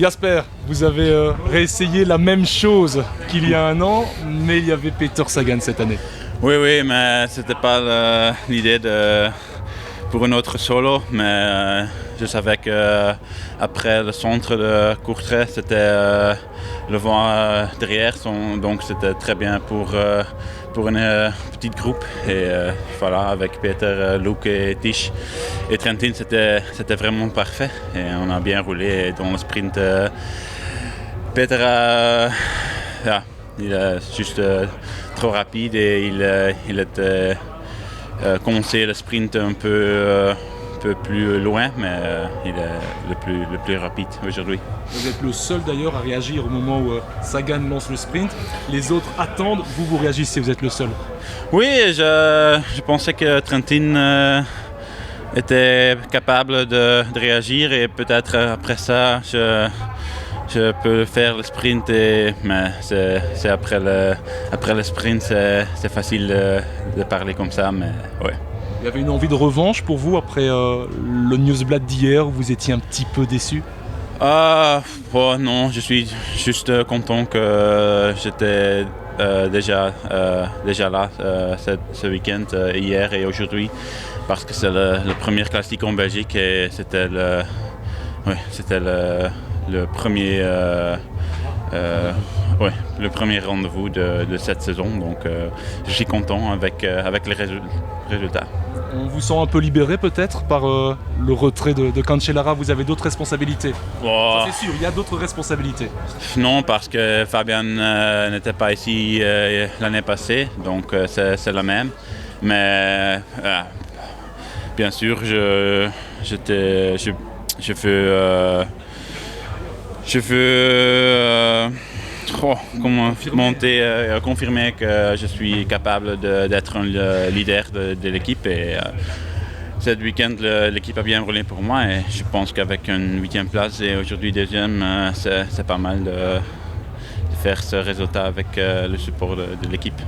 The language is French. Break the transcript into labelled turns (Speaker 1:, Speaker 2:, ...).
Speaker 1: Jasper, vous avez réessayé la même chose qu'il y a un an, mais il y avait Peter Sagan cette année.
Speaker 2: Oui, mais c'était pas l'idée pour un autre solo, mais je savais que après le centre de Courtrai, c'était le vent derrière, donc c'était très bien pour un petit groupe. Et voilà, avec Peter, Luke et Tish et Trentin, c'était vraiment parfait. Et on a bien roulé. Et dans le sprint, Peter il est juste trop rapide et il était commencé le sprint un peu plus loin, mais il est le plus rapide aujourd'hui.
Speaker 1: Vous êtes le seul d'ailleurs à réagir au moment où Sagan lance le sprint. Les autres attendent, vous réagissez, vous êtes le seul.
Speaker 2: Oui, je pensais que Trentin était capable de réagir et peut-être après ça, je peux faire le sprint, mais c'est après le sprint, c'est facile de parler comme ça, mais ouais.
Speaker 1: Il y avait une envie de revanche pour vous après le Newsblad d'hier où vous étiez un petit peu déçu?
Speaker 2: Non, je suis juste content que j'étais déjà là ce week-end, hier et aujourd'hui, parce que c'est le premier classique en Belgique et c'était le premier le premier rendez-vous de cette saison, donc je suis content avec les résultats.
Speaker 1: On vous sent un peu libéré peut-être par le retrait de Cancellara. Vous avez d'autres responsabilités? Ça, c'est sûr, il y a d'autres responsabilités.
Speaker 2: Non, parce que Fabian n'était pas ici l'année passée, donc c'est la même. Mais bien sûr, je veux confirmer que je suis capable d'être un leader de l'équipe. Et ce week-end, l'équipe a bien roulé pour moi et je pense qu'avec une 8e place et aujourd'hui 2e, c'est pas mal de faire ce résultat avec le support de l'équipe.